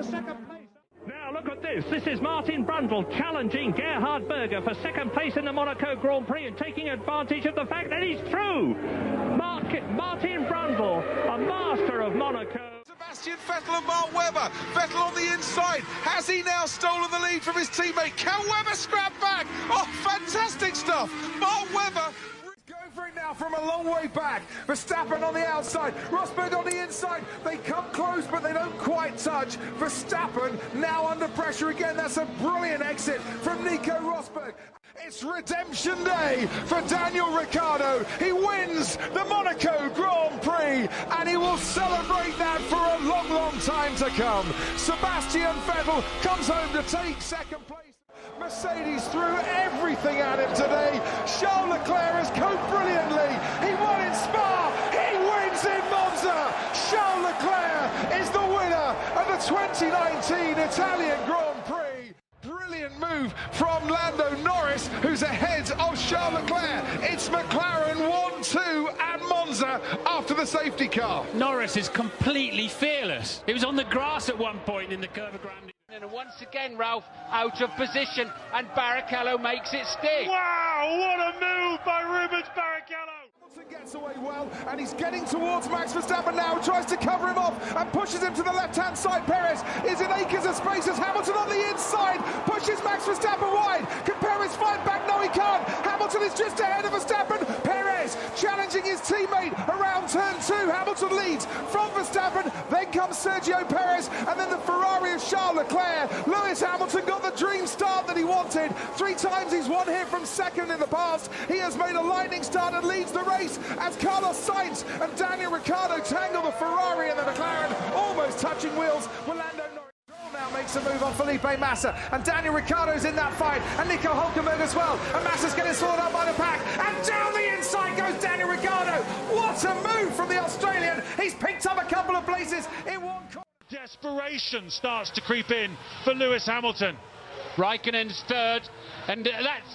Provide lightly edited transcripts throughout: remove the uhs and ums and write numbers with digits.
Second place. Now look at this. This is Martin Brundle challenging Gerhard Berger for second place in the Monaco Grand Prix and taking advantage of the fact that he's through. Martin Brundle, a master of Monaco. Sebastian Vettel and Mark Webber. Vettel on the inside. Has he now stolen the lead from his teammate? Can Webber scrap back? Oh, fantastic stuff. Mark Webber going for it now from a long way back. Verstappen on the outside, Rosberg on the inside. They come close, but they don't quite touch. Verstappen now under pressure again. That's a brilliant exit from Nico Rosberg. It's redemption day for Daniel Ricciardo. He wins the Monaco Grand Prix, and he will celebrate that for a long, long time to come. Sebastian Vettel comes home to take second place. Mercedes threw everything at him today. Charles Leclerc has coped brilliantly. He won in Spa. He wins in Monza. Charles Leclerc is the winner of the 2019 Italian Grand Prix. Brilliant move from Lando Norris, who's ahead of Charles Leclerc. It's McLaren 1-2 at Monza after the safety car. Norris is completely fearless. He was on the grass at one point in the Curva Grande. And once again, Ralph out of position, and Barrichello makes it stick. Wow, what a move by Rubens Barrichello. Hamilton gets away well, and he's getting towards Max Verstappen now, tries to cover him off and pushes him to the left-hand side. Perez is in acres of space as Hamilton on the inside pushes Max Verstappen wide. Can Perez fight back? No, he can't. Hamilton is just ahead of Verstappen. Perez challenging his teammate around turn 2. Hamilton leads from Verstappen, then comes Sergio Perez, and then the Ferrari of Charles Leclerc. Lewis Hamilton got the dream start that he wanted. 3 times he's won here from second in the past. He has made a lightning start and leads the race as Carlos Sainz and Daniel Ricciardo tangle the Ferrari and the McLaren, almost touching wheels with Lando Norris. Now makes a move on Felipe Massa, and Daniel Ricciardo's in that fight, and Nico Hülkenberg as well, and Massa's getting sorted out by the pack, and down the inside goes Daniel Ricciardo. What a move from the Australian. He's picked up a couple of places in one corner. Desperation starts to creep in for Lewis Hamilton. Raikkonen's third, and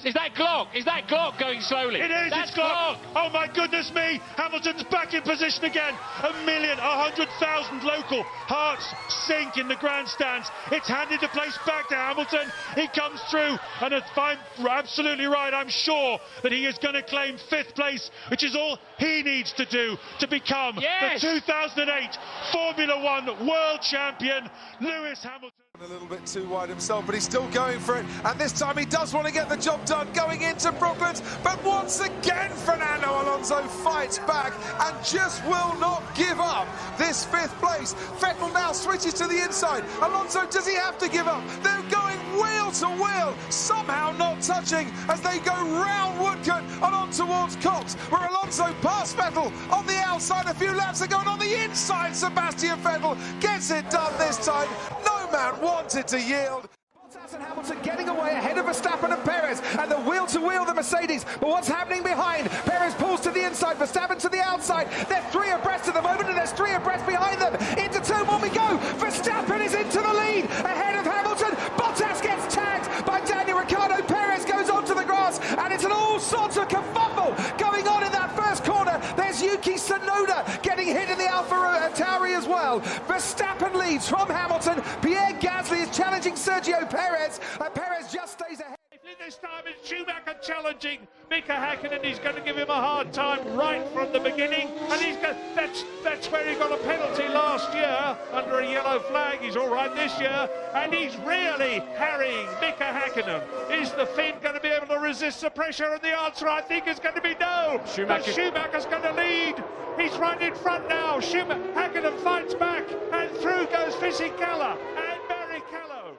is that Glock? Is that Glock going slowly? It is, That's it's Glock. Oh my goodness me, Hamilton's back in position again. 100,000 local hearts sink in the grandstands. It's handed the place back to Hamilton. He comes through, and if I'm absolutely right, I'm sure that he is going to claim 5th place, which is all he needs to do to become the 2008 Formula One World Champion, Lewis Hamilton. A little bit too wide himself, but he's still going for it, and this time he does want to get the job done going into Brooklands, but once again Fernando Alonso fights back and just will not give up this 5th place. Vettel now switches to the inside. Alonso, does he have to give up? They're going wheel to wheel, somehow not touching as they go round Woodcote and on towards Cox, where Alonso passed Vettel on the outside a few laps ago, and on the inside Sebastian Vettel gets it done this time. No man wanted to yield. Bottas and Hamilton getting away ahead of Verstappen and Perez, and the wheel-to-wheel the Mercedes. But what's happening behind? Perez pulls to the inside, Verstappen to the outside. They're 3 abreast at the moment, and there's 3 abreast behind them. Into turn 1 we go. Verstappen is into the lead, ahead of Hamilton. Bottas gets tagged by Daniel Ricciardo. Perez goes onto the grass, and it's an all sorts of kerfuffle going on in that first corner. There's Yuki Tsunoda getting hit in the Alfa Tauri as well. Verstappen leads from Hamilton. Pierre Gasly is challenging Sergio Perez, and Perez just stays ahead. This time it's Schumacher challenging Mika Häkkinen. He's going to give him a hard time right from the beginning, and that's where he got a penalty last year under a yellow flag. He's all right this year, and he's really harrying Mika Häkkinen. Is the Finn going to be able to resist the pressure? And the answer, I think, is going to be no. Schumacher's going to lead. He's right in front now. Häkkinen fights back, and through goes Fisichella and Barrichello.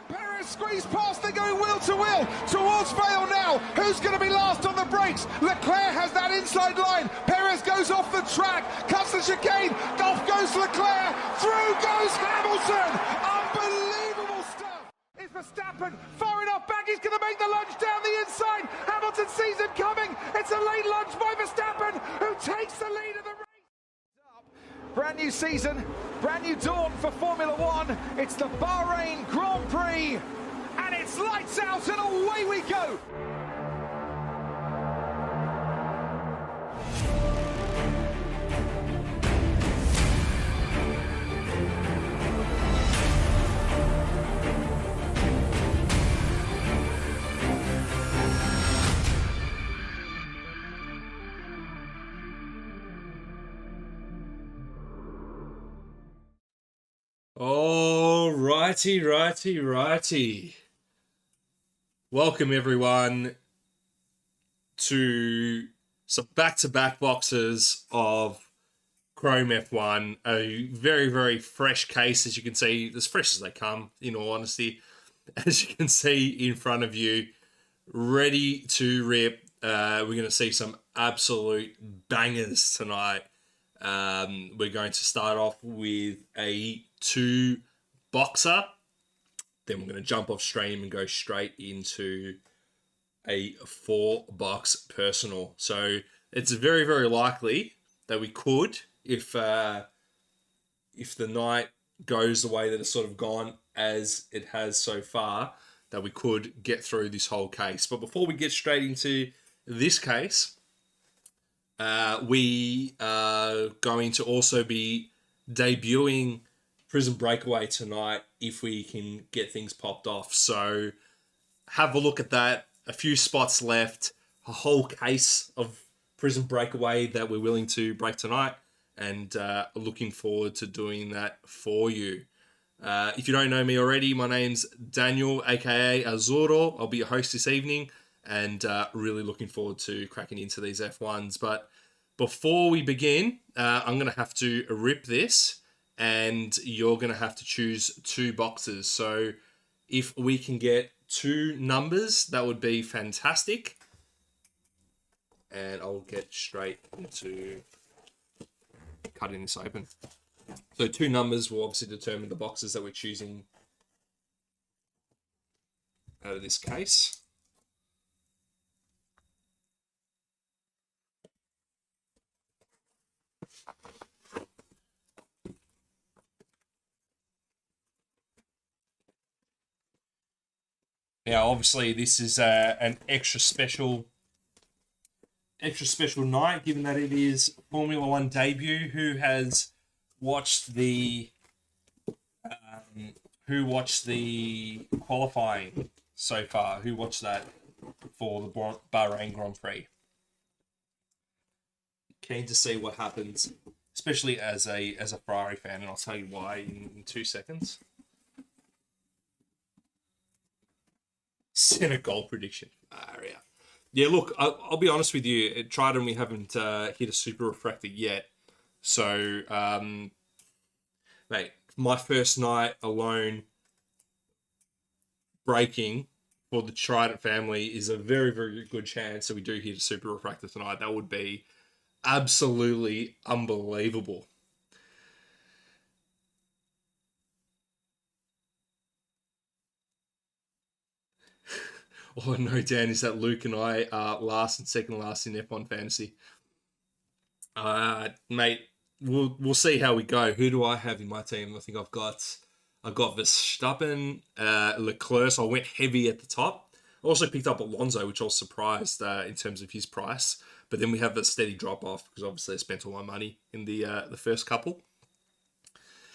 Perez squeeze past, they're going wheel to wheel towards Vale now. Who's going to be last on the brakes? Leclerc has that inside line. Perez goes off the track, cuts the chicane. Off goes Leclerc. Through goes Hamilton. Unbelievable stuff. Is Verstappen far enough back? He's going to make the lunge down the inside. Hamilton sees him coming. It's a late lunge by Verstappen, who takes the lead of the race. Brand new season, brand new dawn for Formula One. It's the Bahrain Grand Prix, and it's lights out and away we go. Righty. Welcome everyone to some back-to-back boxes of Chrome F1. A very, very fresh case, as you can see, as fresh as they come, in all honesty. As you can see in front of you, ready to rip. We're going to see some absolute bangers tonight. We're going to start off with a 2-boxer. Then we're going to jump off stream and go straight into a 4-box personal. So it's very, very likely that we could, if the night goes the way that it's sort of gone as it has so far, that we could get through this whole case. But before we get straight into this case, we are going to also be debuting Prison Breakaway tonight if we can get things popped off. So have a look at that. A few spots left. A whole case of Prison Breakaway that we're willing to break tonight, and looking forward to doing that for you. If you don't know me already, my name's Daniel, aka Azuro. I'll be your host this evening, and really looking forward to cracking into these F1s. But before we begin, I'm going to have to rip this, and you're going to have to choose 2 boxes. So if we can get 2 numbers, that would be fantastic. And I'll get straight into cutting this open. So 2 numbers will obviously determine the boxes that we're choosing out of this case. Now, obviously, this is an extra special night, given that it is Formula One debut. Who watched the qualifying so far? Who watched that for the Bahrain Grand Prix? Keen to see what happens, especially as a Ferrari fan, and I'll tell you why in 2 seconds. Senna goal prediction. Yeah, look, I'll be honest with you. At Trident, we haven't hit a super refractor yet. So, mate, my first night alone breaking for the Trident family is a very, very good chance that we do hit a super refractor tonight. That would be absolutely unbelievable. All I know, Dan, is that Luke and I are last and second last in F1 Fantasy. Mate, we'll see how we go. Who do I have in my team? I think I've got Verstappen, Leclerc. So I went heavy at the top. I also picked up Alonso, which I was surprised in terms of his price. But then we have a steady drop off because obviously I spent all my money in the first couple.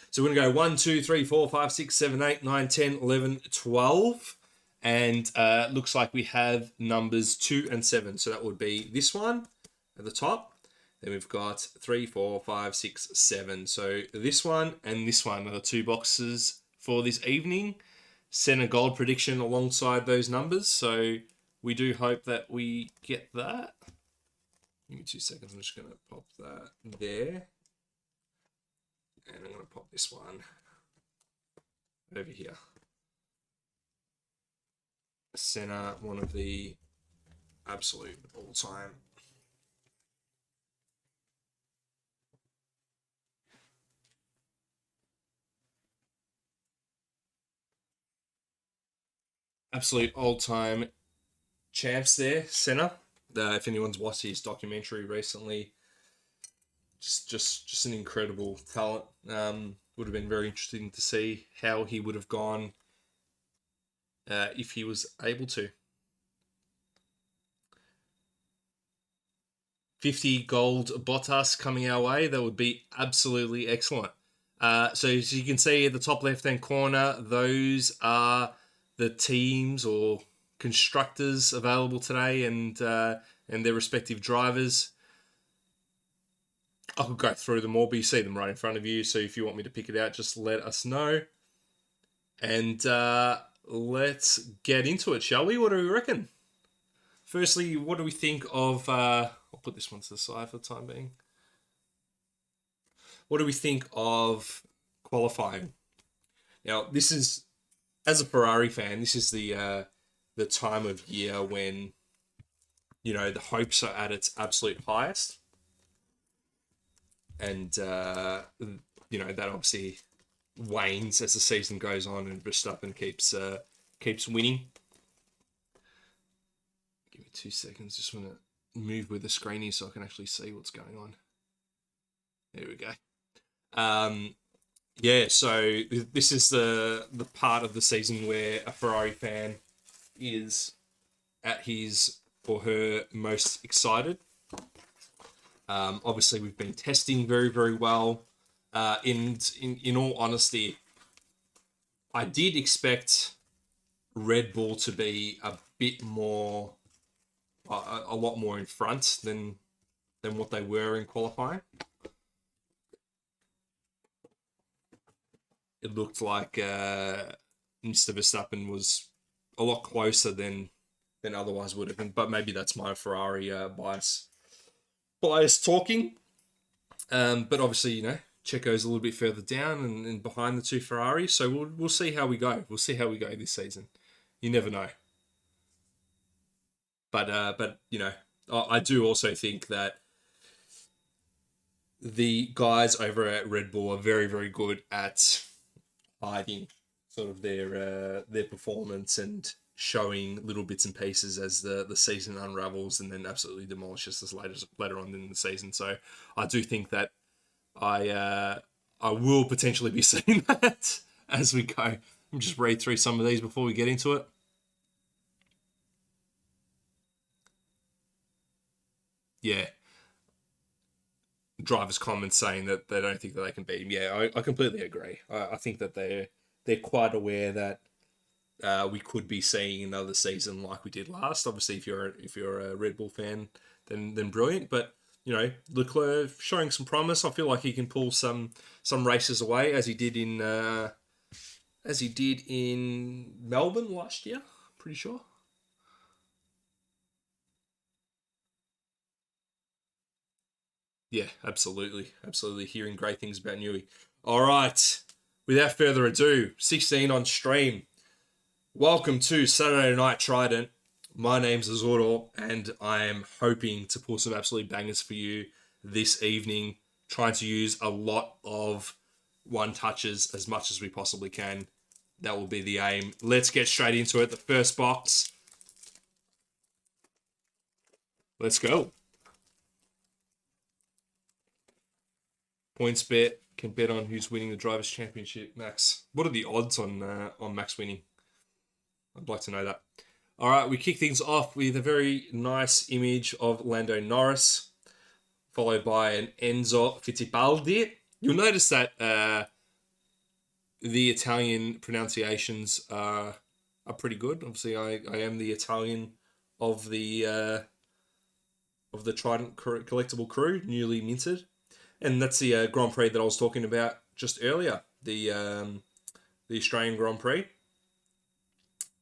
So we're going to go 1, 2, 3, 4, 5, 6, 7, 8, 9, 10, 11, 12. And looks like we have numbers 2 and 7. So that would be this one at the top. Then we've got 3, 4, 5, 6, 7. So this one and this one are the 2 boxes for this evening. Senna gold prediction alongside those numbers. So we do hope that we get that. Give me 2 seconds. I'm just going to pop that there. And I'm going to pop this one over here. Senna, one of the absolute all-time champs there, Senna. If anyone's watched his documentary recently, just an incredible talent. Would have been very interesting to see how he would have gone if he was able to. 50 gold Bottas coming our way. That would be absolutely excellent. So as you can see at the top left-hand corner, those are the teams or constructors available today and their respective drivers. I could go through them all, but you see them right in front of you. So if you want me to pick it out, just let us know. And let's get into it, shall we? What do we reckon? Firstly, what do we think of... I'll put this one to the side for the time being. What do we think of qualifying? Now, this is, as a Ferrari fan, this is the time of year when, you know, the hopes are at its absolute highest. And, you know, that obviously wanes as the season goes on and Verstappen keeps winning. Give me 2 seconds. Just want to move with the screen here so I can actually see what's going on. There we go. Yeah, so this is the part of the season where a Ferrari fan is at his or her most excited. Obviously, we've been testing very, very well. In all honesty, I did expect Red Bull to be a bit more, a lot more in front than what they were in qualifying. It looked like Mr. Verstappen was a lot closer than otherwise would have been, but maybe that's my Ferrari bias talking. But obviously, you know, Checo's a little bit further down and behind the two Ferraris, so we'll see how we go. We'll see how we go this season. You never know. But you know, I do also think that the guys over at Red Bull are very, very good at hiding sort of their performance and showing little bits and pieces as the season unravels and then absolutely demolishes us later on in the season. So I do think that I will potentially be seeing that as we go. Let me just read through some of these before we get into it. Yeah. Drivers' comments saying that they don't think that they can beat him. Yeah, I completely agree. I think that they're quite aware that we could be seeing another season like we did last. Obviously, if you're a Red Bull fan, then brilliant. But you know, Leclerc showing some promise. I feel like he can pull some races away as he did in Melbourne last year. Pretty sure. Yeah, absolutely. Hearing great things about Newey. All right. Without further ado, 16 on stream. Welcome to Saturday Night Trident. My name's Azoro, and I am hoping to pull some absolute bangers for you this evening. Trying to use a lot of one touches as much as we possibly can. That will be the aim. Let's get straight into it. The first box. Let's go. PointsBet can bet on who's winning the Drivers' Championship. Max, what are the odds on Max winning? I'd like to know that. All right, we kick things off with a very nice image of Lando Norris, followed by an Enzo Fittipaldi. You'll notice that the Italian pronunciations are pretty good. Obviously, I am the Italian of the Trident collectible crew, newly minted. And that's the Grand Prix that I was talking about just earlier, the Australian Grand Prix,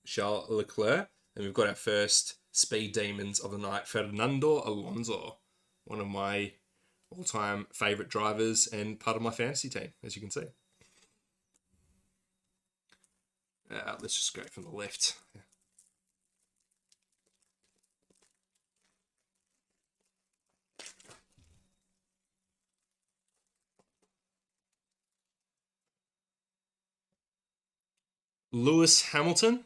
Charles Leclerc. And we've got our first Speed Demons of the night, Fernando Alonso, one of my all-time favourite drivers and part of my fantasy team, as you can see. Let's just go from the left. Lewis Hamilton.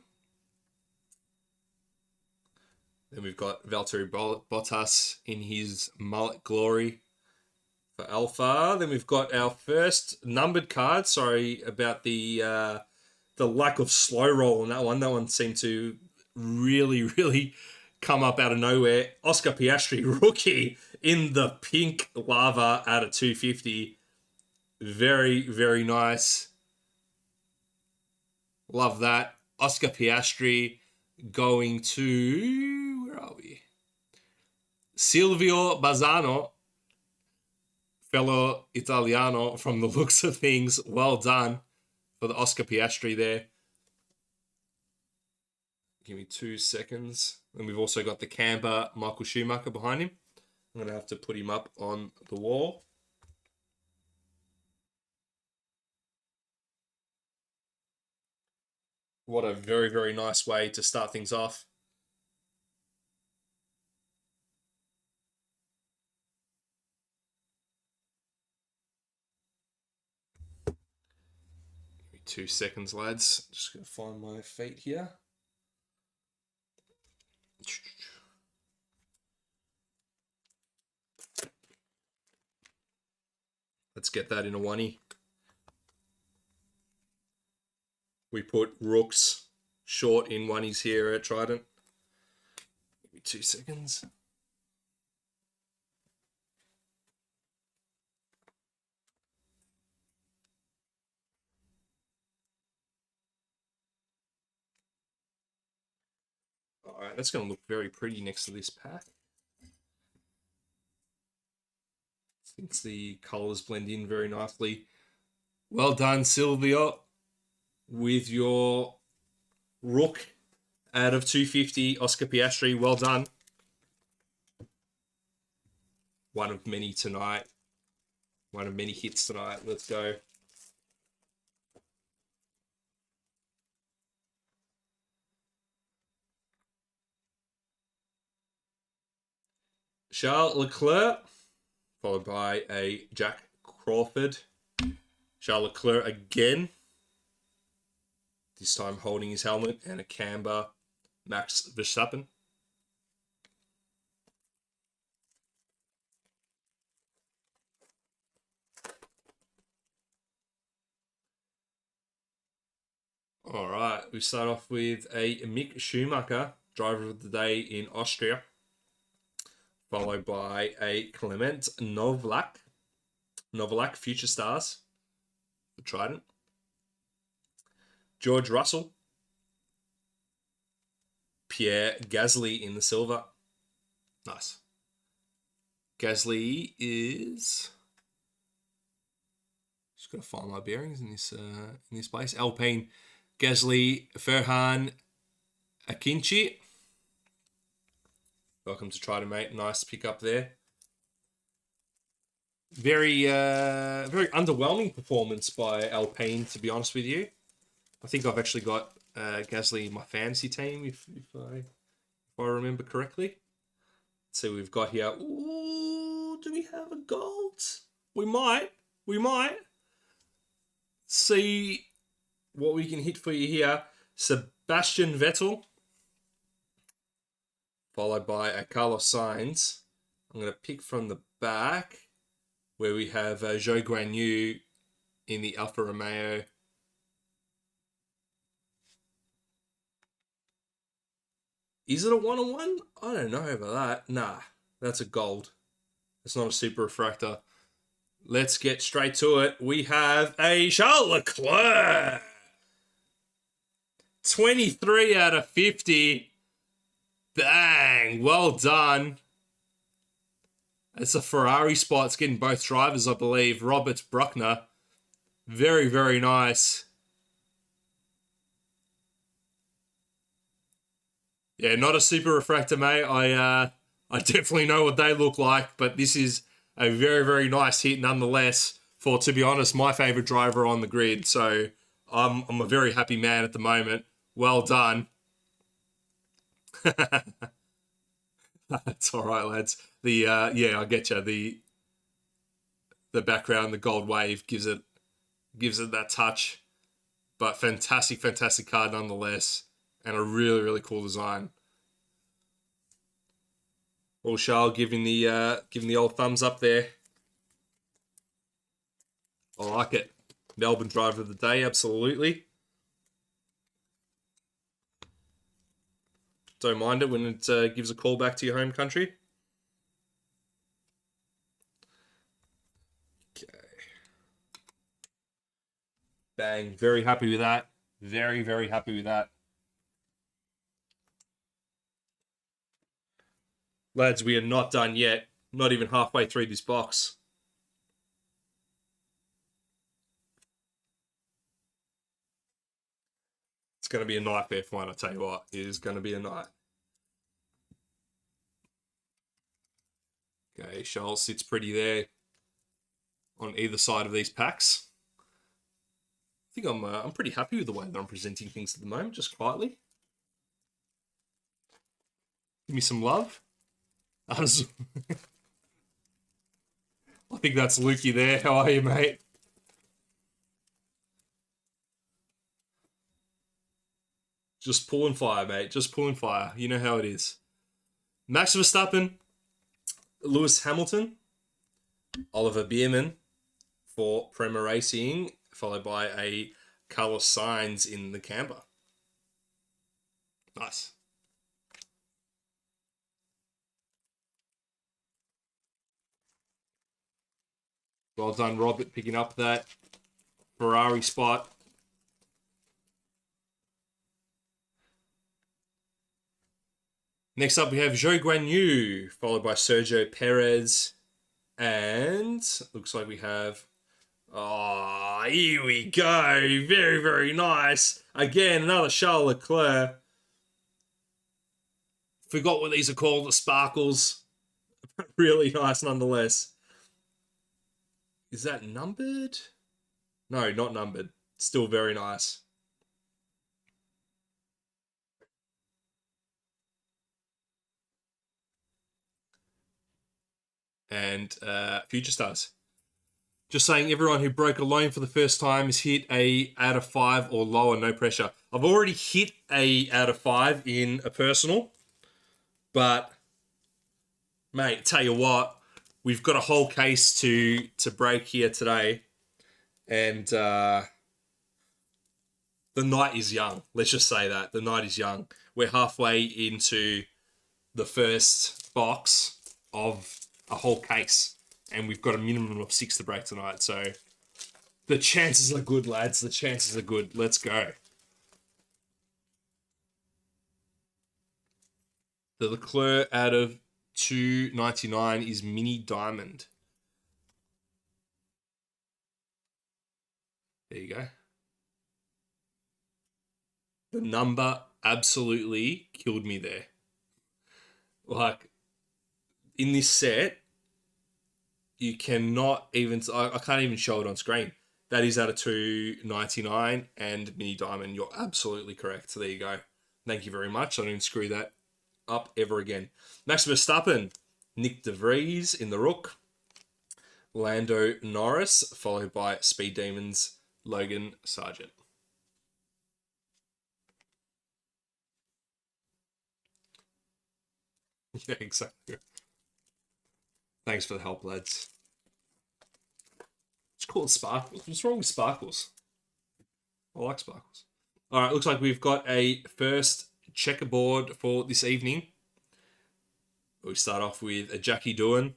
Then we've got Valtteri Bottas in his mullet glory for Alpha. Then we've got our first numbered card. Sorry about the lack of slow roll on that one. That one seemed to really come up out of nowhere. Oscar Piastri, rookie, in the pink lava out of 250. Very nice. Love that. Oscar Piastri going to... Where are we? Silvio Bazzano. Fellow Italiano from the looks of things. Well done for the Oscar Piastri there. Give me 2 seconds. And we've also got the camber Michael Schumacher behind him. I'm going to have to put him up on the wall. What a very, very nice way to start things off. Give me 2 seconds, lads. Just going to find my feet here. Let's get that in a oney. We put rooks short in oneys here at Trident. Give me 2 seconds. All right, that's going to look very pretty next to this pack. Since the colours blend in very nicely. Well done, Silvio, with your rook out of 250, Oscar Piastri. Well done. One of many tonight. One of many hits tonight. Let's go. Charles Leclerc, followed by a Jack Crawford. Charles Leclerc again. This time holding his helmet, and a camber Max Verstappen. All right, we start off with a Mick Schumacher, driver of the day in Austria, followed by a Clement Novalak, Future Stars for Trident. George Russell, Pierre Gasly in the silver. Nice. Gasly is... Just got to find my bearings in this place. Alpine, Gasly, Ferhan Akinci. Welcome to Trident, mate. Nice pick up there. Very underwhelming performance by Alpine, to be honest with you. I think I've actually got Gasly in my fantasy team, if I remember correctly. Let's see what we've got here. Ooh, do we have a gold? We might. See what we can hit for you here. Sebastian Vettel, followed by a Carlos Sainz. I'm going to pick from the back, where we have Zhou Guanyu in the Alfa Romeo. Is it a 1-on-1? I don't know about that. Nah, that's a gold. It's not a super refractor. Let's get straight to it. We have a Charles Leclerc. 23 out of 50. Bang. Well done. It's a Ferrari spot. It's getting both drivers, I believe. Robert Bruckner. Very, very nice. Yeah, not a super refractor, mate. I definitely know what they look like, but this is a very, very nice hit nonetheless for, to be honest, my favourite driver on the grid. So I'm a very happy man at the moment. Well done. That's all right, lads. Yeah, I get you. The background, the gold wave gives it that touch, but fantastic card nonetheless. And a really, really cool design. Well, Charles giving the old thumbs up there. I like it. Melbourne driver of the day, absolutely. Don't mind it when it gives a call back to your home country. Okay. Bang. Very happy with that. Very, very happy with that. Lads, we are not done yet. Not even halfway through this box. Let's going to be a nightmare for one, I tell you what. It is going to be a night. Okay, Charles sits pretty there on either side of these packs. I think I'm pretty happy with the way that I'm presenting things at the moment, just quietly. Give me some love. I think that's Lukey there. How are you, mate? Just pulling fire, mate. Just pulling fire. You know how it is. Max Verstappen, Lewis Hamilton, Oliver Bierman for Prema Racing, followed by a Carlos Sainz in the camper. Nice. Well done, Robert, picking up that Ferrari spot. Next up, we have Zhou Guanyu, followed by Sergio Perez. And looks like we have... Oh, here we go. Very, very nice. Again, another Charles Leclerc. Forgot what these are called, the sparkles. Really nice nonetheless. Is that numbered? No, not numbered. Still very nice. And Future Stars. Just saying, everyone who broke a loan for the first time has hit a out of 5 or lower, no pressure. I've already hit a out of 5 in a personal, but mate, tell you what, we've got a whole case to break here today, and the night is young. Let's just say that the night is young. We're halfway into the first box of a whole case, and we've got a minimum of 6 to break tonight. So the chances are good, lads. The chances are good. Let's go. The Leclerc out of 299 is Mini Diamond. There you go. The number absolutely killed me there. Like, in this set, you cannot even... I can't even show it on screen. That is out of 299 and Mini Diamond. You're absolutely correct. So there you go. Thank you very much. I didn't screw that up ever again. Max Verstappen, Nick De Vries in the Rook. Lando Norris, followed by Speed Demons, Logan Sargent. Yeah, exactly. Thanks for the help, lads. It's called Sparkles. What's wrong with Sparkles? I like Sparkles. All right, looks like we've got a first checkerboard for this evening. We start off with a Jackie Doohan,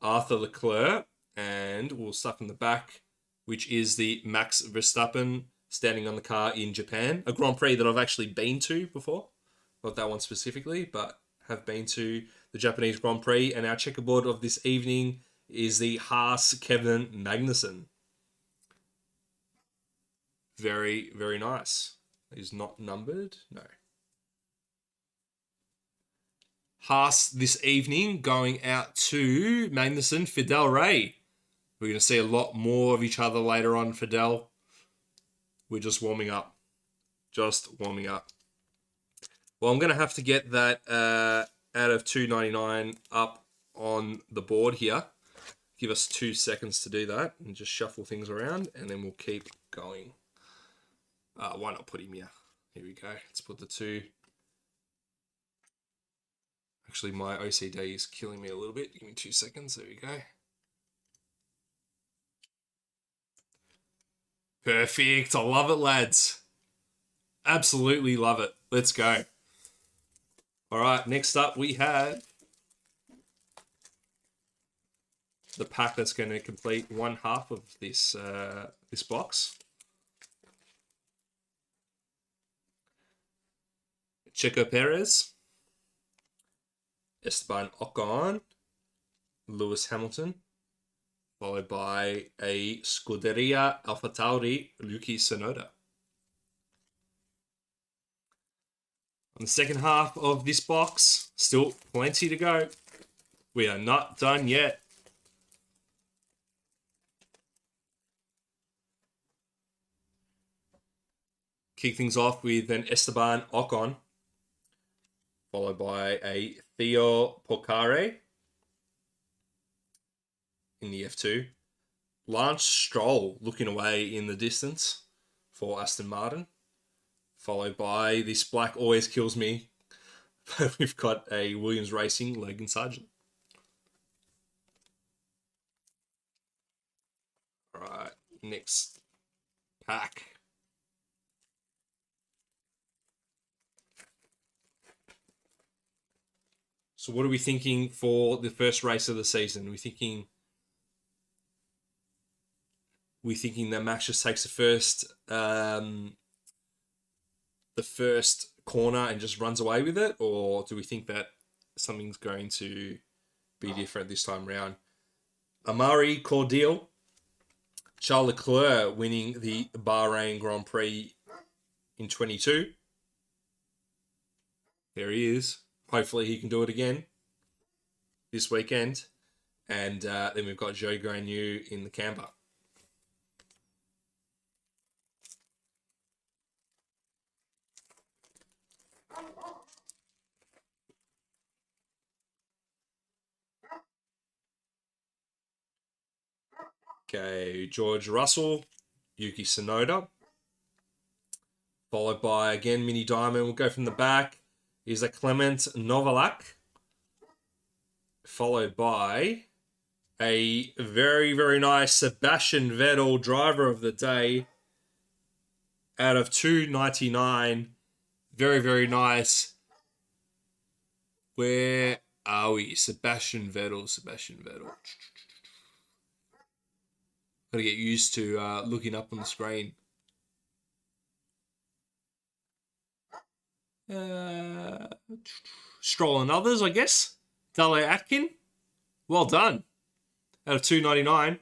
Arthur Leclerc, and we'll start from the back, which is the Max Verstappen standing on the car in Japan. A Grand Prix that I've actually been to before. Not that one specifically, but have been to the Japanese Grand Prix. And our checkerboard of this evening is the Haas Kevin Magnussen. Very, very nice. Is not numbered? No. Haas this evening going out to Magnussen, Fidel Ray. We're going to see a lot more of each other later on, Fidel. We're just warming up. Just warming up. Well, I'm going to have to get that out of 299 up on the board here. Give us 2 seconds to do that and just shuffle things around, and then we'll keep going. Why not put him here? Here we go. Let's put the 2. Actually, my OCD is killing me a little bit. Give me 2 seconds. There we go. Perfect. I love it, lads. Absolutely love it. Let's go. All right, next up we have the pack that's going to complete one half of this this box. Checo Perez, Esteban Ocon, Lewis Hamilton, followed by a Scuderia AlphaTauri Yuki Tsunoda. on the second half of this box. Still plenty to go. We are not done yet. Kick things off with an Esteban Ocon, followed by a Theo Porcare in the F2. Lance Stroll looking away in the distance for Aston Martin, followed by this black always kills me. We've got a Williams Racing Logan Sargent. All right, next pack. So what are we thinking for the first race of the season? We're thinking that Max just takes the first corner and just runs away with it, or do we think that something's going to be different this time round? Amaury Cordial, Charles Leclerc winning the Bahrain Grand Prix in 22. There he is. Hopefully he can do it again this weekend. And then we've got Joe Granu in the camper. Okay, George Russell, Yuki Tsunoda. Followed by, again, Mini Diamond. We'll go from the back. Is a Clement Novalak, followed by a very, very nice Sebastian Vettel driver of the day out of 299. Very, very nice. Where are we? Sebastian Vettel. Got to get used to looking up on the screen. Stroll and others, I guess. Dale Atkin. Well done. Out of 299.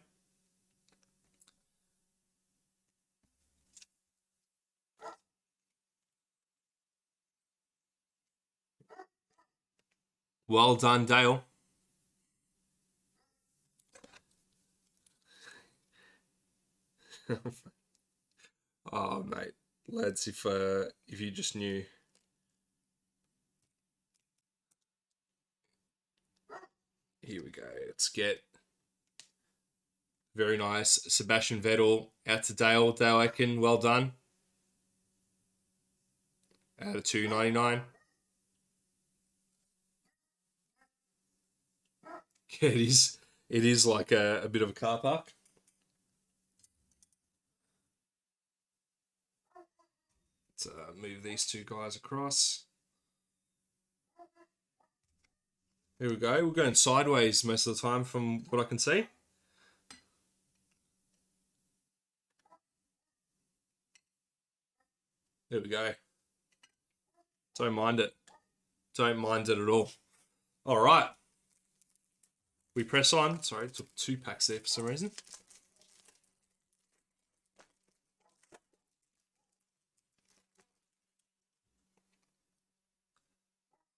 Well done, Dale. Oh, mate. Lads, if you just knew. Here we go. Let's get very nice Sebastian Vettel out to Dale. Dale Atkin, well done. Out of 299. Yeah, it is like a bit of a car park. Let's move these two guys across. Here we go. We're going sideways most of the time from what I can see. There we go. Don't mind it. Don't mind it at all. All right. We press on. Sorry, it took 2 packs there for some reason.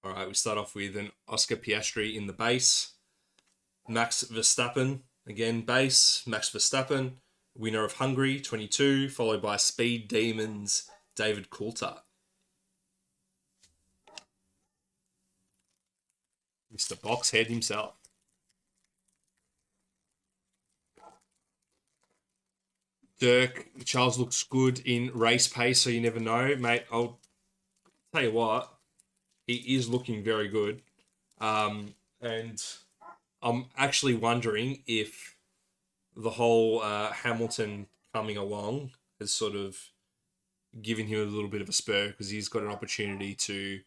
All right, we start off with an Oscar Piastri in the base. Max Verstappen, again, base. Max Verstappen, winner of Hungary, 22, followed by Speed Demons, David Coulthard. Mr. Boxhead himself. Dirk, Charles looks good in race pace, so you never know. Mate, I'll tell you what. He is looking very good. And I'm actually wondering if the whole Hamilton coming along has sort of given him a little bit of a spur, because he's got an opportunity to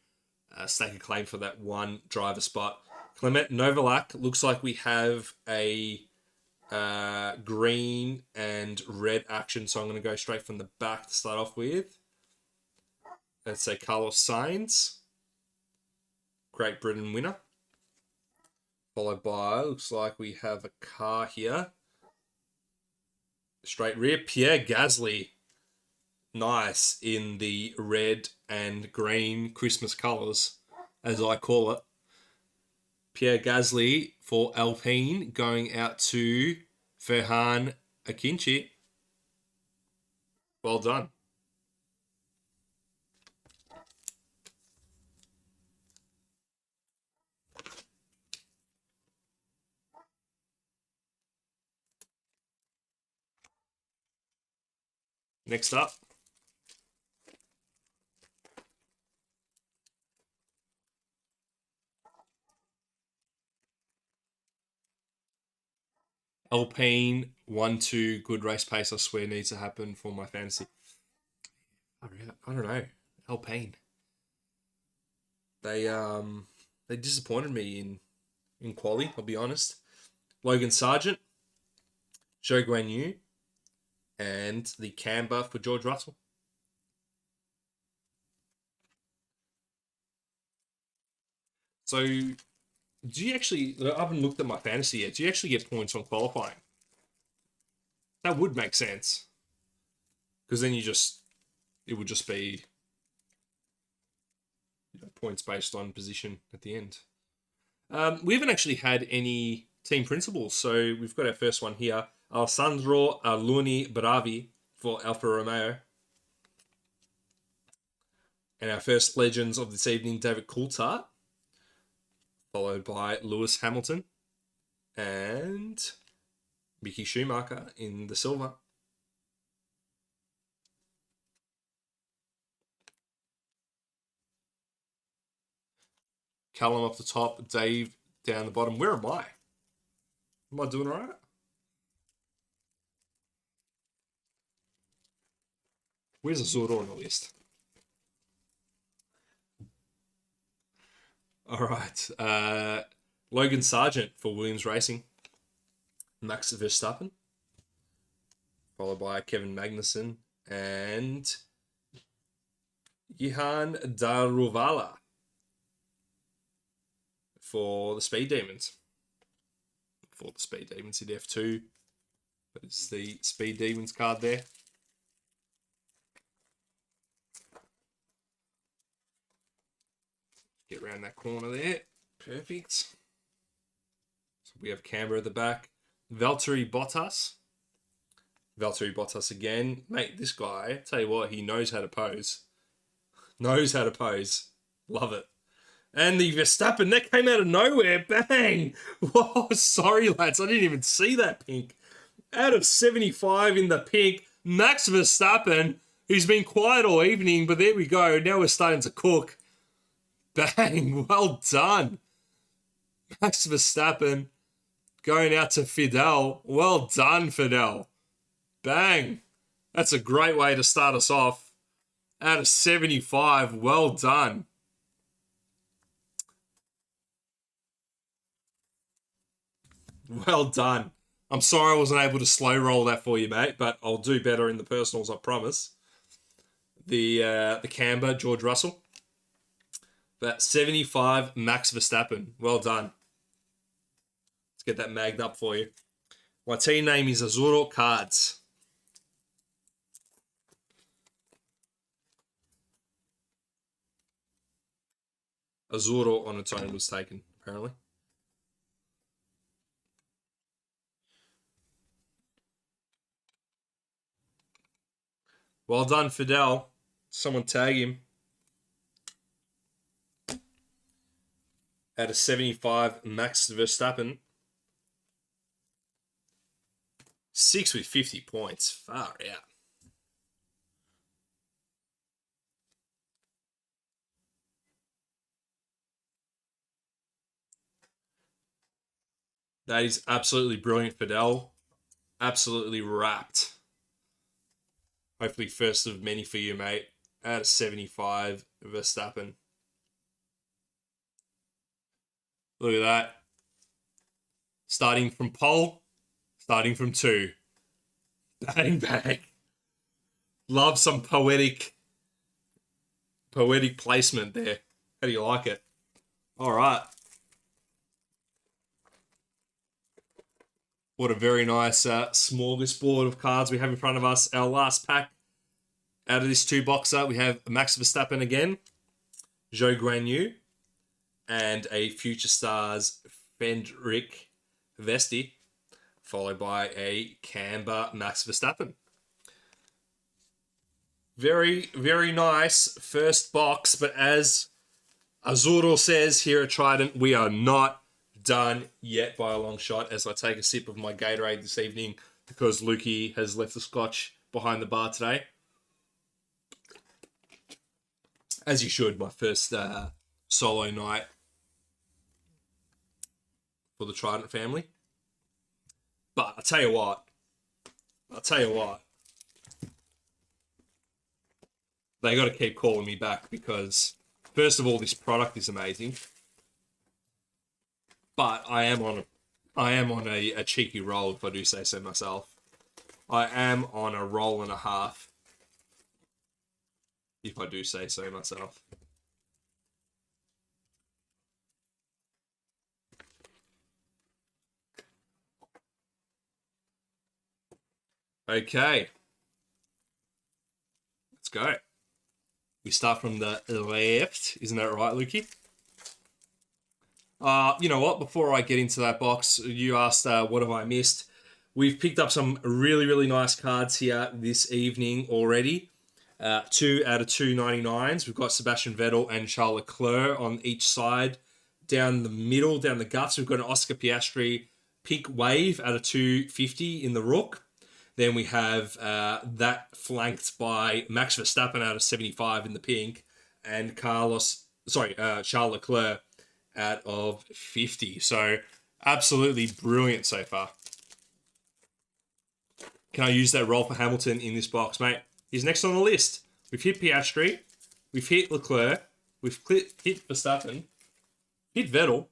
stake a claim for that one driver spot. Clement Novalak, looks like we have a green and red action, so I'm going to go straight from the back to start off with. Let's say Carlos Sainz. Great Britain winner. Followed by, looks like we have a car here. Straight rear, Pierre Gasly. nice in the red and green Christmas colours, as I call it. Pierre Gasly for Alpine going out to Ferhan Akinci. Well done. Next up. Alpine 1-2 good race pace, I swear, needs to happen for my fantasy. I don't know. Alpine. They disappointed me in quali, I'll be honest. Logan Sargent, Zhou Guanyu, and the Camber for George Russell. So, do you actually... I haven't looked at my fantasy yet. Do you actually get points on qualifying? That would make sense. Because then it would just be points based on position at the end. We haven't actually had any team principals, so we've got our first one here. Alessandro Aluni Bravi for Alfa Romeo. And our first legends of this evening, David Coulthard, followed by Lewis Hamilton and Mickey Schumacher in the silver. Callum up the top, Dave down the bottom. Where am I? Am I doing all right? Where's Azuro on the list? All right. Logan Sargent for Williams Racing. Max Verstappen. Followed by Kevin Magnussen and Johan Daruvala for the Speed Demons. For the Speed Demons in F2. There's the Speed Demons card there. Get around that corner there. Perfect. So we have Canberra at the back. Valtteri Bottas. Valtteri Bottas again. Mate, this guy, tell you what, he knows how to pose. Knows how to pose. Love it. And the Verstappen, that came out of nowhere. Bang! Whoa, sorry, lads. I didn't even see that pink. Out of 75 in the pink, Max Verstappen, who's been quiet all evening, but there we go. Now we're starting to cook. Bang! Well done. Max Verstappen going out to Fidel. Well done, Fidel. Bang! That's a great way to start us off. Out of 75, well done. Well done. I'm sorry I wasn't able to slow roll that for you, mate, but I'll do better in the personals, I promise. The Camber, George Russell. But 75, Max Verstappen. Well done. Let's get that magged up for you. My team name is Azuro Cards. Azuro on its own was taken, apparently. Well done, Fidel. Someone tag him. Out of 75, Max Verstappen. 6 with 50 points. Far out. That is absolutely brilliant, Fidel. Absolutely wrapped. Hopefully first of many for you, mate. Out of 75, Verstappen. Look at that. Starting from pole, starting from 2. Bang, bang. Love some poetic placement there. How do you like it? All right. What a very nice smorgasbord of cards we have in front of us. Our last pack Out of this two-boxer, we have Max Verstappen again, Zhou Guanyu, and a Future Stars Fendrick Vesti, followed by a Canberra Max Verstappen. Very, very nice first box, but as Azuro says here at Trident, we are not done yet by a long shot as I take a sip of my Gatorade this evening because Lukey has left the scotch behind the bar today. As you should, my first solo night for the Trident family. But I'll tell you what, they got to keep calling me back because, first of all, this product is amazing. But I am on a cheeky roll, if I do say so myself. I am on a roll and a half, if I do say so myself. Okay. Let's go. We start from the left. Isn't that right, Lukey? You know what? Before I get into that box, you asked what have I missed. We've picked up some really, really nice cards here this evening already. 2 out of 299s. We've got Sebastian Vettel and Charles Leclerc on each side. Down the middle, down the guts, we've got an Oscar Piastri Pink Wave out of 250 in the Rook. Then we have that flanked by Max Verstappen out of 75 in the pink, and Charles Leclerc out of 50. So absolutely brilliant so far. Can I use that roll for Hamilton in this box, mate? He's next on the list. We've hit Piastri, we've hit Leclerc, we've hit Verstappen, hit Vettel.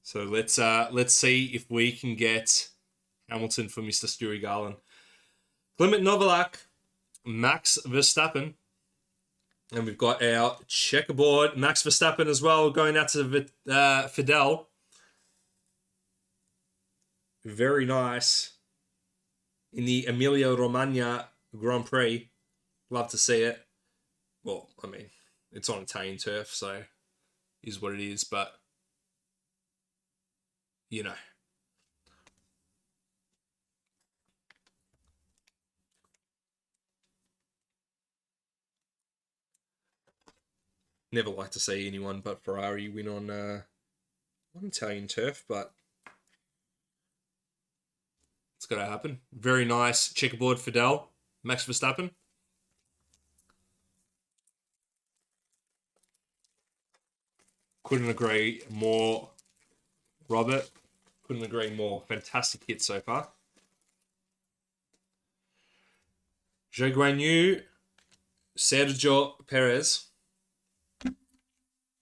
So let's see if we can get Hamilton for Mr. Stewie Garland. Clement Novalak, Max Verstappen. And we've got our checkerboard, Max Verstappen as well, going out to Fidel. Very nice. In the Emilia-Romagna Grand Prix. Love to see it. Well, I mean, it's on Italian turf, so is what it is, but you know. Never like to see anyone but Ferrari win on Italian turf, but it's got to happen. Very nice checkerboard Fidel, Max Verstappen. Couldn't agree more, Robert. Couldn't agree more. Fantastic hit so far. Zhou Guanyu, Sergio Perez,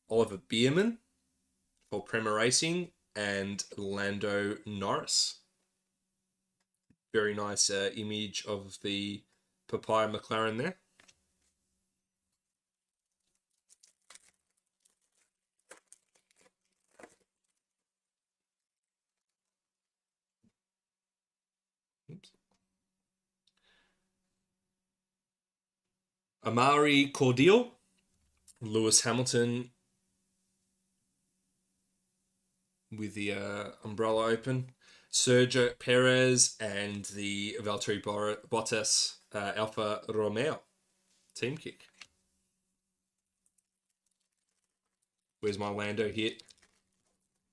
Oliver Bierman for Prema Racing, and Lando Norris. Very nice image of the Papaya McLaren there. Oops. Amari Cordial, Lewis Hamilton with the umbrella open, Sergio Perez, and the Valtteri Bottas Alfa Romeo team kick. Where's my Lando hit?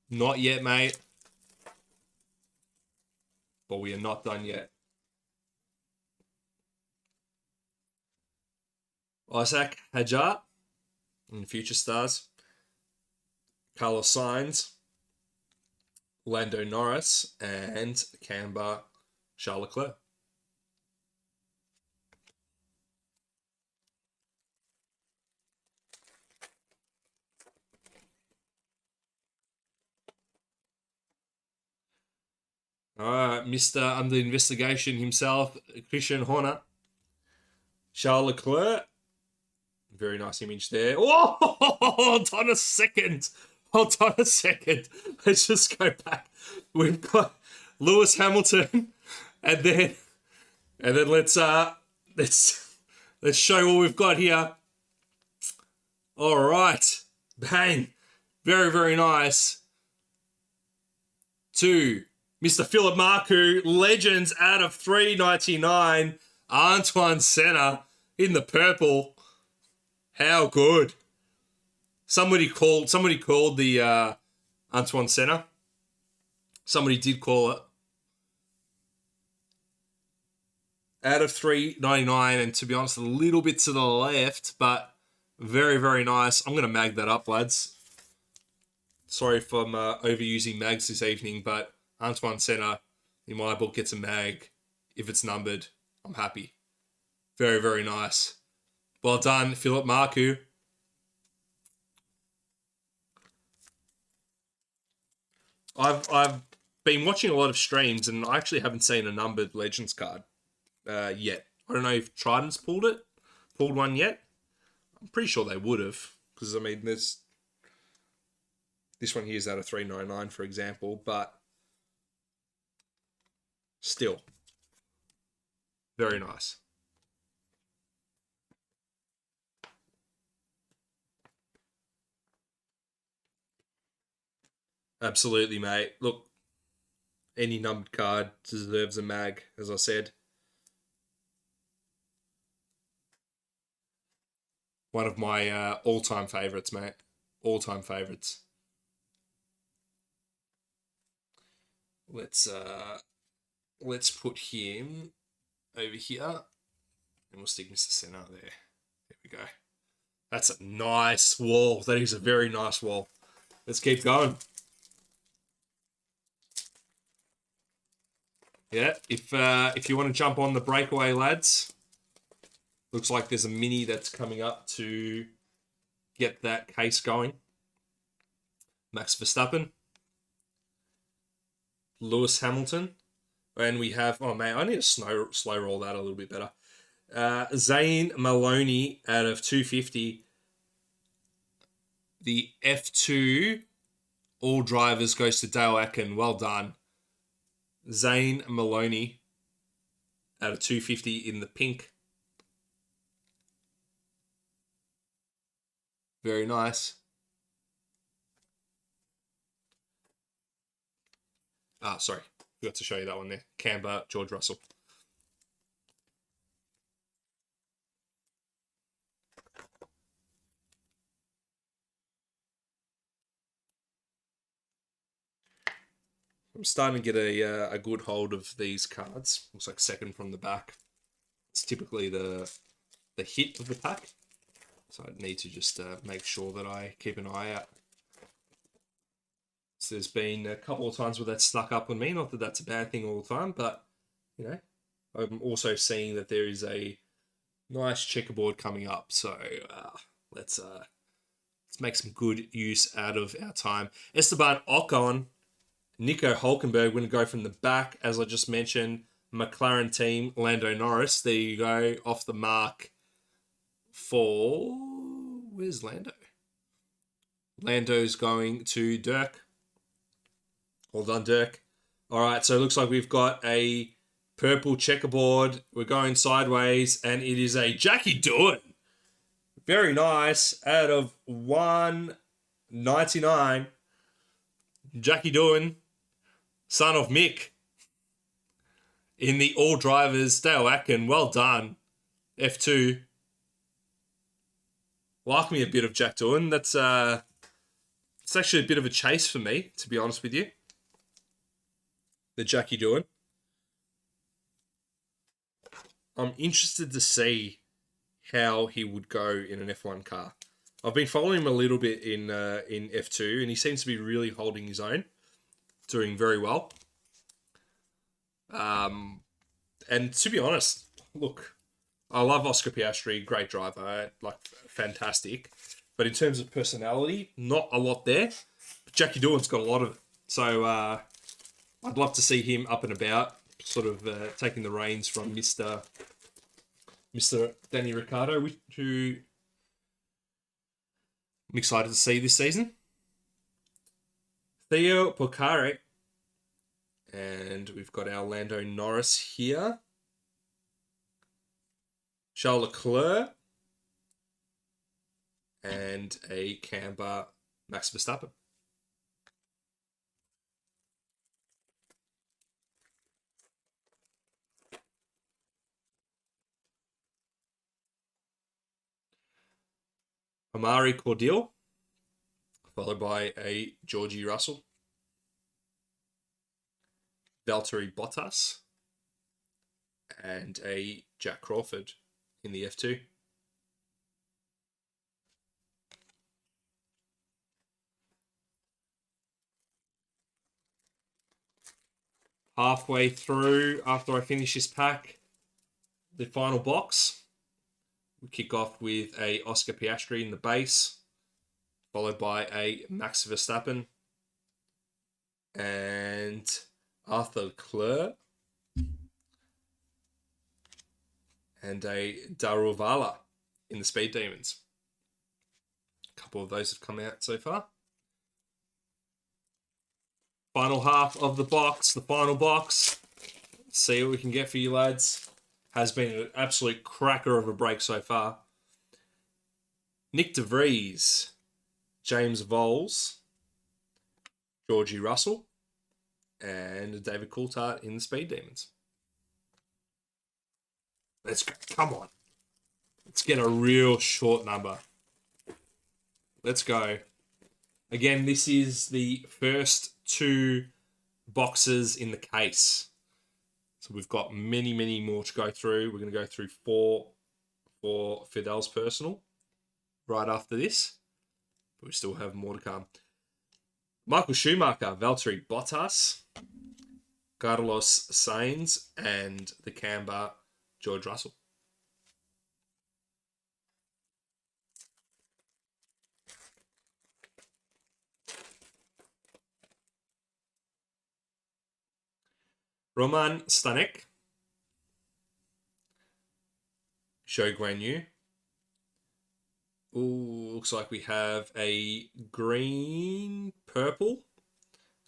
Not yet, mate. But we are not done yet. Isaac Hadjar in Future Stars. Carlos Sainz, Lando Norris, and Canberra Charles Leclerc. All right, Mr. Under Investigation himself, Christian Horner. Charles Leclerc. Very nice image there. Oh, hold on a second. Hold on a second. Let's just go back. We've got Lewis Hamilton, and then let's let's show what we've got here. All right. Bang. Very, very nice. To Mr. Philip Marcoux, Legends out of 399. Antoine Senna in the purple. How good. Somebody called the Antoine Senna. Somebody did call it. Out of 399, and to be honest, a little bit to the left, but very, very nice. I'm going to mag that up, lads. Sorry if I'm overusing mags this evening, but Antoine Senna, in my book, gets a mag. If it's numbered, I'm happy. Very, very nice. Well done, Philip Marcoux. I've been watching a lot of streams, and I actually haven't seen a numbered Legends card yet. I don't know if Trident's pulled one yet. I'm pretty sure they would have, because I mean, this one here is out of 399, for example, but still very nice. Absolutely, mate. Look, any numbered card deserves a mag, as I said. One of my all-time favourites, mate. All-time favourites. Let's put him over here, and we'll stick Mr. Senna there. There we go. That's a nice wall. That is a very nice wall. Let's keep going. Yeah, if you want to jump on the breakaway, lads, looks like there's a mini that's coming up to get that case going. Max Verstappen, Lewis Hamilton, and we have, oh man, I need to slow roll that a little bit better. Zane Maloney out of 250. The F2 all drivers goes to Dale Akin. Well done. Zane Maloney out of 250 in the pink. Very nice. Sorry. Forgot to show you that one there. Canberra, George Russell. I'm starting to get a good hold of these cards. Looks like second from the back. It's typically the hit of the pack. So I need to just make sure that I keep an eye out. So there's been a couple of times where that's stuck up on me. Not that that's a bad thing all the time, but, you know, I'm also seeing that there is a nice checkerboard coming up. So let's make some good use out of our time. Esteban Ocon, Nico Hulkenberg, we're going to go from the back, as I just mentioned. McLaren team, Lando Norris. There you go, off the mark for... Where's Lando? Lando's going to Dirk. Well done, Dirk. All right, so it looks like we've got a purple checkerboard. We're going sideways, and it is a Jackie Doohan. Very nice. Out of 199, Jackie Doohan, son of Mick, in the all drivers. Dale Akin, well done. F2. Like me a bit of Jack Doohan. That's it's actually a bit of a chase for me, to be honest with you. The Jackie Doohan. I'm interested to see how he would go in an F1 car. I've been following him a little bit in F2, and he seems to be really holding his own, doing very well. And to be honest, look, I love Oscar Piastri, great driver, like fantastic. But in terms of personality, not a lot there. But Jackie Doohan's got a lot of it. So I'd love to see him up and about, sort of taking the reins from Mr. Danny Ricciardo, who I'm excited to see this season. Theo Poccare. And we've got our Lando Norris here. Charles Leclerc, and a Canberra Max Verstappen. Amari Cordial, followed by a Georgie Russell. Valtteri Bottas, and a Jack Crawford in the F2. Halfway through, after I finish this pack, the final box, we kick off with a Oscar Piastri in the base, followed by a Max Verstappen and Arthur Leclerc and a Daruvala in the Speed Demons. A couple of those have come out so far. Final half of the box, the final box. Let's see what we can get for you lads. Has been an absolute cracker of a break so far. Nick De Vries, James Voles, Georgie Russell, and David Coulthard in the Speed Demons. Let's go. Come on. Let's get a real short number. Let's go. Again, this is the first 2 boxes in the case. So we've got many, many more to go through. We're going to go through 4 for Fidel's personal right after this. But we still have more to come. Michael Schumacher, Valtteri Bottas, Carlos Sainz, and the Canberra George Russell. Roman Stanek, Zhou Guanyu. Ooh, looks like we have a green purple.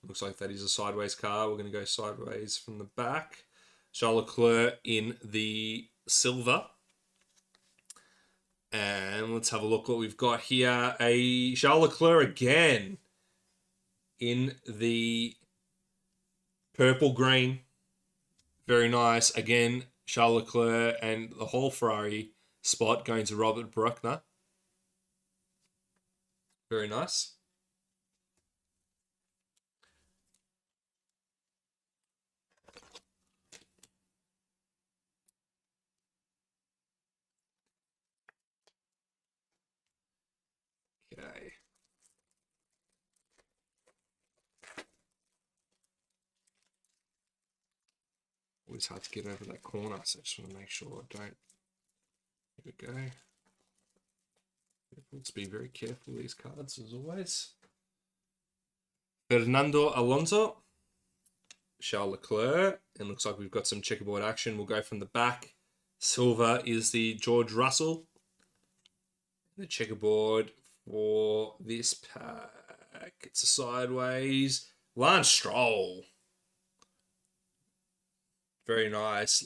Looks like that is a sideways car. We're going to go sideways from the back. Charles Leclerc in the silver. And let's have a look what we've got here. A Charles Leclerc again in the purple green. Very nice. Again, Charles Leclerc and the whole Ferrari spot going to Robert Bruckner. Very nice. Okay. Always hard to get over that corner, so I just want to make sure I don't. Here we go. Let's be very careful with these cards as always. Fernando Alonso, Charles Leclerc, and looks like we've got some checkerboard action. We'll go from the back. Silver is the George Russell. The checkerboard for this pack. It's a sideways. Lance Stroll. Very nice.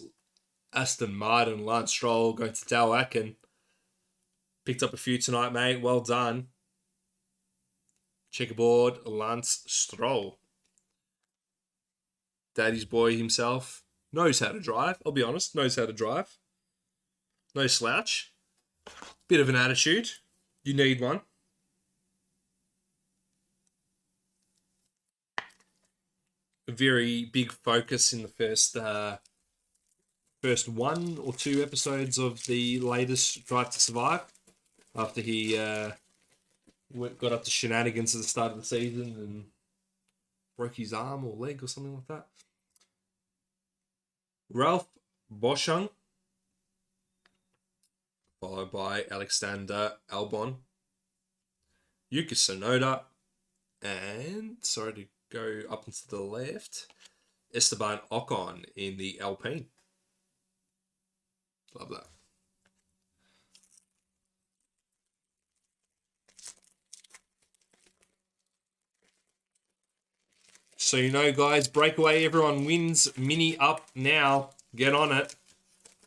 Aston Martin, Lance Stroll going to Dal Akin. Picked up a few tonight, mate. Well done. Checkerboard, Lance Stroll. Daddy's boy himself. Knows how to drive. I'll be honest. Knows how to drive. No slouch. Bit of an attitude. You need one. A very big focus in the first 1 or 2 episodes of the latest Drive to Survive. After he got up to shenanigans at the start of the season and broke his arm or leg or something like that. Ralph Boschung, followed by Alexander Albon, Yuka Tsunoda, and, sorry to go up and to the left, Esteban Ocon in the Alpine. Love that. So you know, guys, breakaway, everyone wins. Mini up now. Get on it.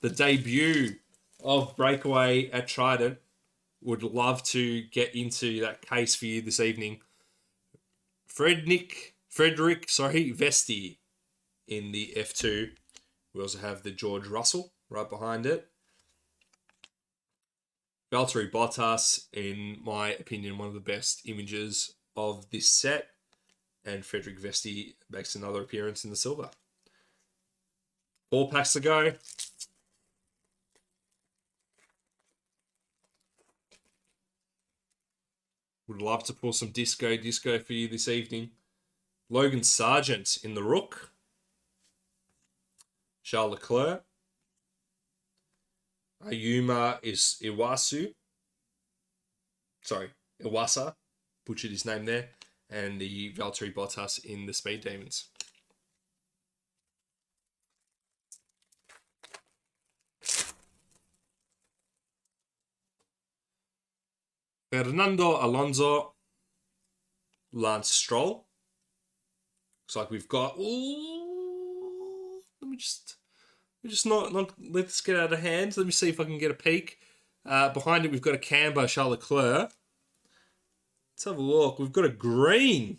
The debut of Breakaway at Trident. Would love to get into that case for you this evening. Frederick, Vesti in the F2. We also have the George Russell right behind it. Valtteri Bottas, in my opinion, one of the best images of this set. And Frederick Vesti makes another appearance in the silver. 4 packs to go. Would love to pull some disco for you this evening. Logan Sargent in the Rook. Charles Leclerc. Ayuma is Iwasa. Butchered his name there. And the Valtteri Bottas in the Speed Demons. Fernando Alonso, Lance Stroll. Looks like we've got. Ooh, let's get out of hand. Let me see if I can get a peek. Behind it, we've got a Camber, Charles Leclerc. Let's have a look. We've got a green.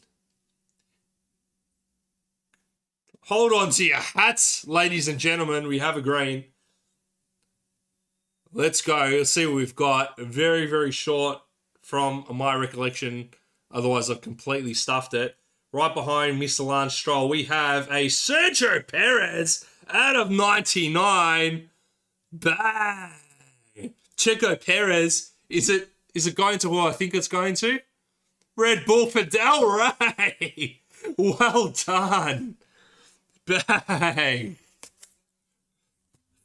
Hold on to your hats, ladies and gentlemen. We have a green. Let's go. Let's see what we've got. Very, very short from my recollection. Otherwise, I've completely stuffed it. Right behind Mr. Lance Stroll, we have a Sergio Perez out of 99. Bang! Checo Perez. Is it going to who I think it's going to? Red Bull for Del Rey. Well done. Bang.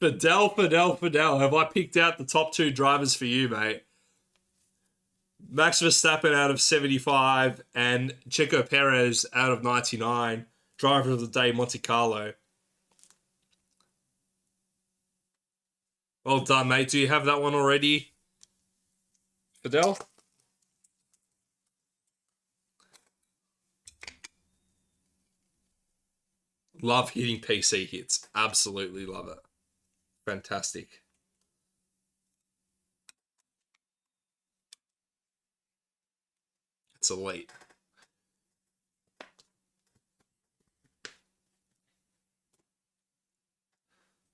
Fidel. Have I picked out the top 2 drivers for you, mate? Max Verstappen out of 75 and Checo Perez out of 99. Driver of the day, Monte Carlo. Well done, mate. Do you have that one already, Fidel? Love hitting PC hits. Absolutely love it. Fantastic. It's elite.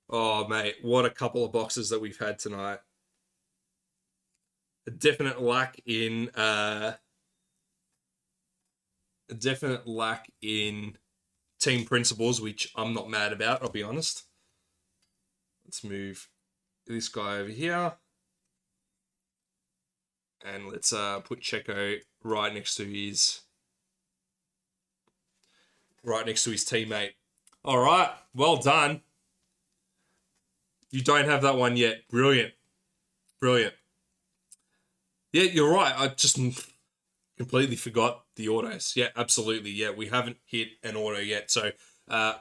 Oh, mate, what a couple of boxes that we've had tonight. A definite lack in team principles, which I'm not mad about, I'll be honest. Let's move this guy over here. And let's put Checo right next to his teammate. All right, well done. You don't have that one yet. Brilliant. Yeah, you're right. I just completely forgot the autos. Yeah, absolutely. Yeah, we haven't hit an auto yet. So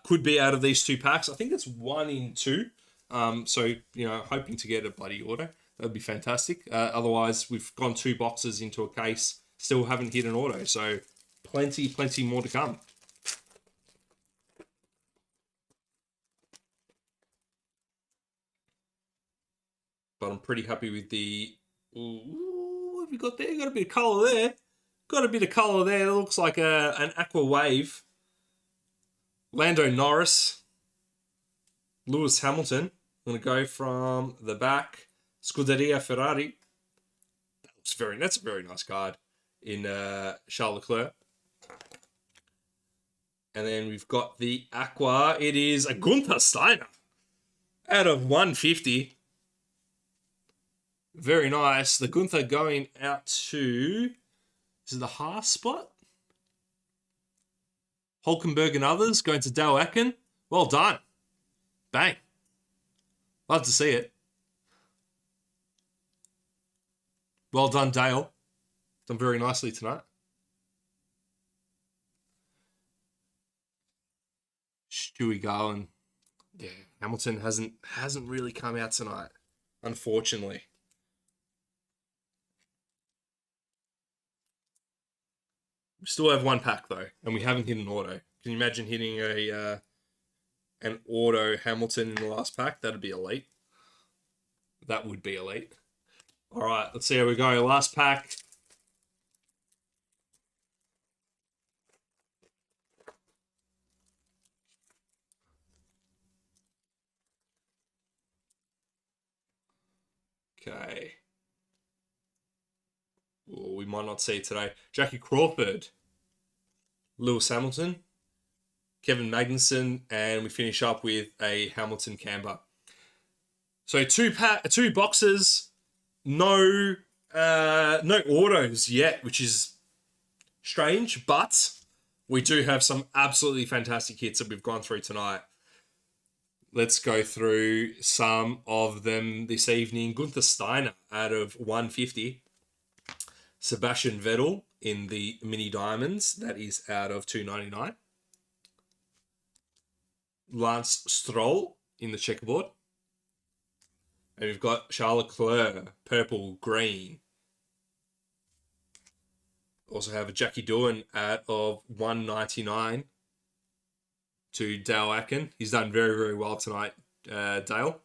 could be out of these 2 packs. I think it's 1 in 2. So, hoping to get a bloody auto. That'd be fantastic. Otherwise, we've gone 2 boxes into a case. Still haven't hit an auto. So plenty more to come. But I'm pretty happy with the... Ooh, what have we got there? Got a bit of colour there. It looks like an Aqua Wave. Lando Norris. Lewis Hamilton. I'm going to go from the back. Scuderia Ferrari. That's a very nice card in Charles Leclerc. And then we've got the Aqua. It is a Gunther Steiner out of 150. Very nice. The Gunther going out to... Is it the Haas spot? Hulkenberg and others going to Dale Atkin. Well done. Bang. Love to see it. Well done, Dale. Done very nicely tonight. Stewie Garland. Yeah, Hamilton hasn't really come out tonight, unfortunately. We still have 1 pack though, and we haven't hit an auto. Can you imagine hitting an auto Hamilton in the last pack? That'd be elite. That would be elite. All right, let's see how we go. Last pack. Okay. Well, we might not see it today. Jackie Crawford, Lewis Hamilton, Kevin Magnussen, and we finish up with a Hamilton Camber. So two boxes, no autos yet, which is strange, but we do have some absolutely fantastic hits that we've gone through tonight. Let's go through some of them this evening. Gunther Steiner out of 150. Sebastian Vettel in the Mini Diamonds. That is out of 299. Lance Stroll in the checkerboard. And we've got Charles Leclerc, purple, green. Also have a Jackie Doohan out of 199 to Dale Akin. He's done very, very well tonight, Dale.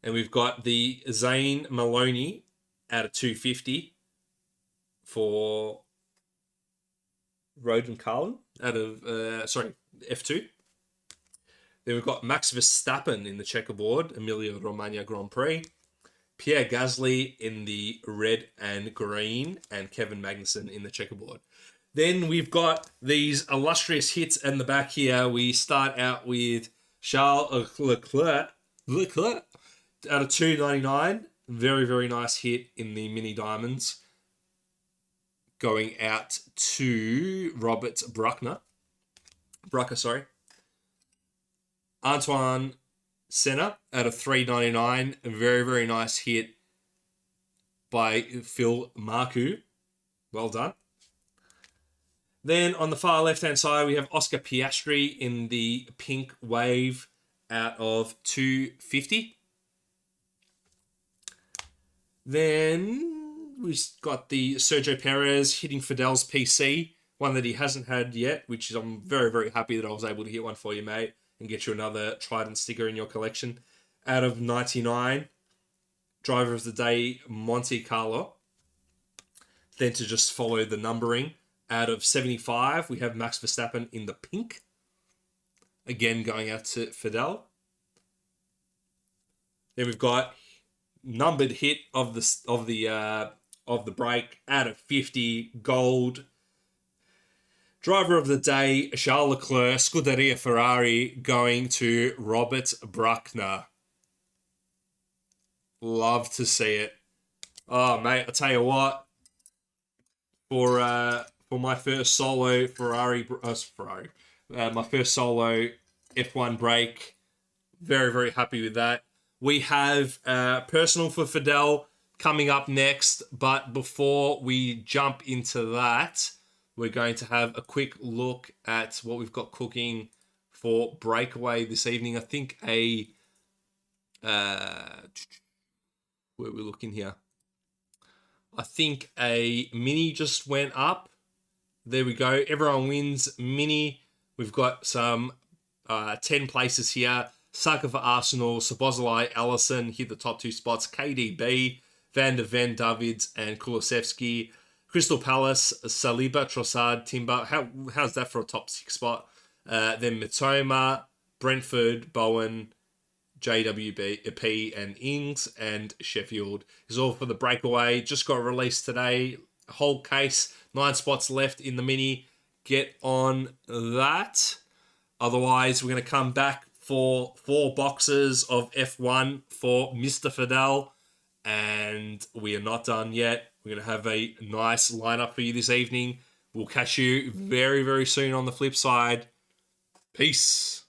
And we've got the Zane Maloney out of 250 for Roden Carlin out of, F2. Then we've got Max Verstappen in the checkerboard, Emilia-Romagna Grand Prix. Pierre Gasly in the red and green, and Kevin Magnussen in the checkerboard. Then we've got these illustrious hits in the back here. We start out with Charles Leclerc out of 299. Very, very nice hit in the Mini Diamonds. Going out to Robert Brucker, sorry. Antoine Senna out of 399. A very, very nice hit by Phil Marcoux. Well done. Then on the far left-hand side, we have Oscar Piastri in the pink wave out of 250. Then we've got the Sergio Perez hitting Fidel's PC, one that he hasn't had yet, which is I'm very, very happy that I was able to hit one for you, mate, and get you another Trident sticker in your collection. Out of 99, Driver of the Day, Monte Carlo. Then to just follow the numbering, out of 75, we have Max Verstappen in the pink. Again, going out to Fidel. Then we've got numbered hit of the break out of 50, gold. Driver of the Day, Charles Leclerc, Scuderia Ferrari, going to Robert Bruckner. Love to see it. Oh, mate, I tell you what. For my first solo my first solo F1 break, very, very happy with that. We have personal for Fidel coming up next, but before we jump into that, we're going to have a quick look at what we've got cooking for Breakaway this evening. I think where we're looking here. I think a mini just went up. There we go. Everyone wins mini. We've got some 10 places here. Saka for Arsenal, Szoboszlai, Allison hit the top 2 spots. KDB, Van der Ven, Davids, and Kulusevski. Crystal Palace, Saliba, Trossard, Timber. How's that for a top 6 spot? Then Mitoma, Brentford, Bowen, JWP, and Ings, and Sheffield is all for the Breakaway. Just got released today. Whole case, 9 spots left in the mini. Get on that. Otherwise, we're going to come back for 4 boxes of F1 for Mr. Fidel. And we are not done yet. We're going to have a nice lineup for you this evening. We'll catch you very, very soon on the flip side. Peace.